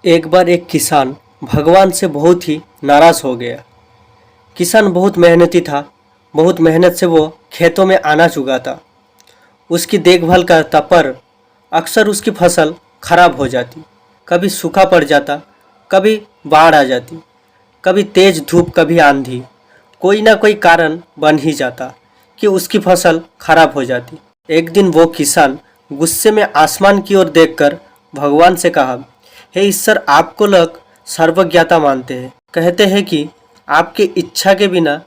एक बार एक किसान भगवान से बहुत ही नाराज़ हो गया। किसान बहुत मेहनती था। बहुत मेहनत से वो खेतों में अनाज उगाता, उसकी देखभाल करता, पर अक्सर उसकी फसल खराब हो जाती। कभी सूखा पड़ जाता, कभी बाढ़ आ जाती, कभी तेज धूप, कभी आंधी। कोई ना कोई कारण बन ही जाता कि उसकी फसल खराब हो जाती। एक दिन वो किसान गुस्से में आसमान की ओर देखकर भगवान से कहा, हे ईश्वर, आपको लोग सर्वज्ञता मानते हैं, कहते हैं कि आपकी इच्छा के बिना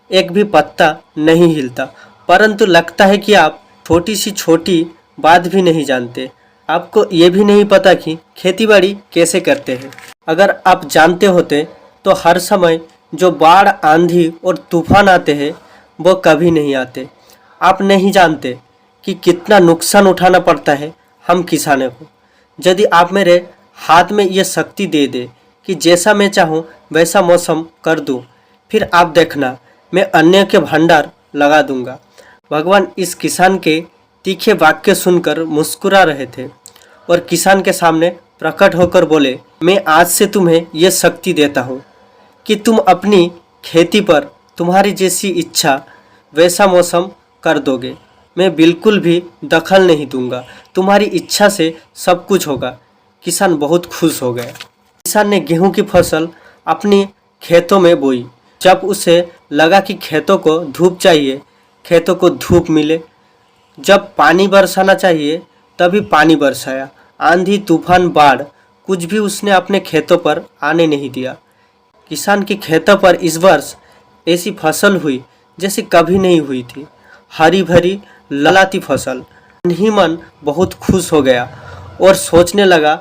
एक भी पत्ता नहीं हिलता, परंतु लगता है कि आप छोटी सी छोटी बात भी नहीं जानते। आपको ये भी नहीं पता कि खेतीबाड़ी कैसे करते हैं। अगर आप जानते होते तो हर समय जो बाढ़, आंधी और तूफान आते हैं वो कभी नहीं आते। आप नहीं जानते कि कितना नुकसान उठाना पड़ता है हम किसानों को। यदि आप मेरे हाथ में ये शक्ति दे दे कि जैसा मैं चाहूँ वैसा मौसम कर दूँ, फिर आप देखना मैं अन्य के भंडार लगा दूंगा। भगवान इस किसान के तीखे वाक्य सुनकर मुस्कुरा रहे थे और किसान के सामने प्रकट होकर बोले, मैं आज से तुम्हें यह शक्ति देता हूँ कि तुम अपनी खेती पर तुम्हारी जैसी इच्छा वैसा मौसम कर दोगे। मैं बिल्कुल भी दखल नहीं दूंगा, तुम्हारी इच्छा से सब कुछ होगा। किसान बहुत खुश हो गया। किसान ने गेहूं की फसल अपनी खेतों में बोई। जब उसे लगा कि खेतों को धूप चाहिए, खेतों को धूप मिले। जब पानी बरसाना चाहिए तभी पानी बरसाया। आंधी, तूफान, बाढ़ कुछ भी उसने अपने खेतों पर आने नहीं दिया। किसान की खेतों पर इस वर्ष ऐसी फसल हुई जैसे कभी नहीं हुई थी। हरी भरी ललाती फसल। मन ही मन बहुत खुश हो गया और सोचने लगा,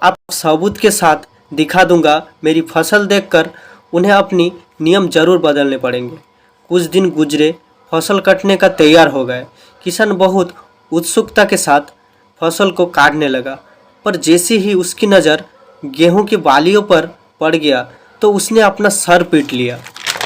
अब सबूत के साथ दिखा दूंगा। मेरी फसल देखकर उन्हें अपनी नियम जरूर बदलने पड़ेंगे। कुछ दिन गुजरे, फसल कटने का तैयार हो गए। किसान बहुत उत्सुकता के साथ फसल को काटने लगा, पर जैसे ही उसकी नज़र गेहूं की बालियों पर पड़ गया तो उसने अपना सर पीट लिया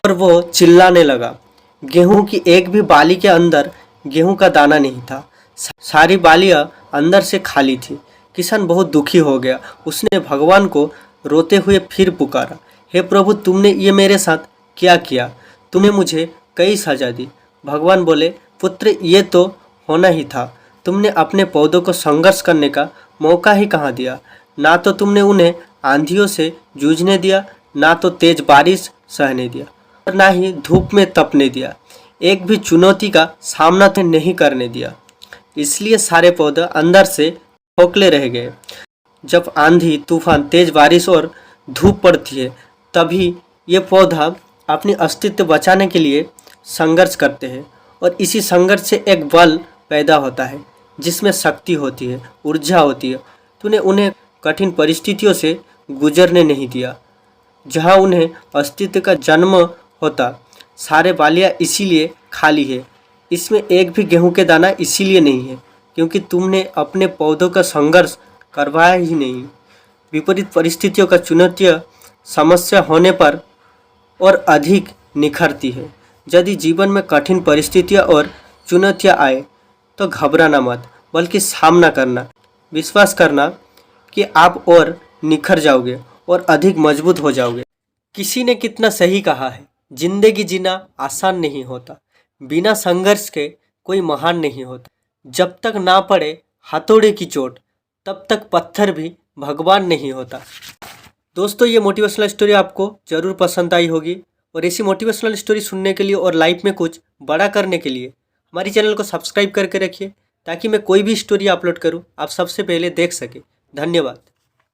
और वो चिल्लाने लगा। गेहूं की एक भी बाली के अंदर गेहूं का दाना नहीं था। सारी बालियां अंदर से खाली थी। किसान बहुत दुखी हो गया। उसने भगवान को रोते हुए फिर पुकारा, हे प्रभु, तुमने ये मेरे साथ क्या किया? तुमने मुझे कई सजा दी। भगवान बोले, पुत्र, ये तो होना ही था। तुमने अपने पौधों को संघर्ष करने का मौका ही कहाँ दिया। ना तो तुमने उन्हें आंधियों से जूझने दिया, ना तो तेज बारिश सहने दिया, और ना ही धूप में तपने दिया। एक भी चुनौती का सामना तो नहीं करने दिया। इसलिए सारे पौधे अंदर से खोखले रह गए। जब आंधी, तूफान, तेज बारिश और धूप पड़ती है तभी ये पौधा अपनी अस्तित्व बचाने के लिए संघर्ष करते हैं, और इसी संघर्ष से एक बल पैदा होता है जिसमें शक्ति होती है, ऊर्जा होती है। तूने उन्हें कठिन परिस्थितियों से गुजरने नहीं दिया जहां उन्हें अस्तित्व का जन्म होता। सारे बालियां इसीलिए खाली है, इसमें एक भी गेहूं के दाना इसीलिए नहीं है क्योंकि तुमने अपने पौधों का संघर्ष करवाया ही नहीं। विपरीत परिस्थितियों का चुनौतियाँ समस्या होने पर और अधिक निखरती है। यदि जीवन में कठिन परिस्थितियाँ और चुनौतियाँ आए तो घबराना मत, बल्कि सामना करना। विश्वास करना कि आप और निखर जाओगे और अधिक मजबूत हो जाओगे। किसी ने कितना सही कहा है, जिंदगी जीना आसान नहीं होता, बिना संघर्ष के कोई महान नहीं होता। जब तक ना पड़े हथौड़े की चोट, तब तक पत्थर भी भगवान नहीं होता। दोस्तों, ये मोटिवेशनल स्टोरी आपको ज़रूर पसंद आई होगी, और ऐसी मोटिवेशनल स्टोरी सुनने के लिए और लाइफ में कुछ बड़ा करने के लिए हमारी चैनल को सब्सक्राइब करके रखिए, ताकि मैं कोई भी स्टोरी अपलोड करूं आप सबसे पहले देख सके। धन्यवाद।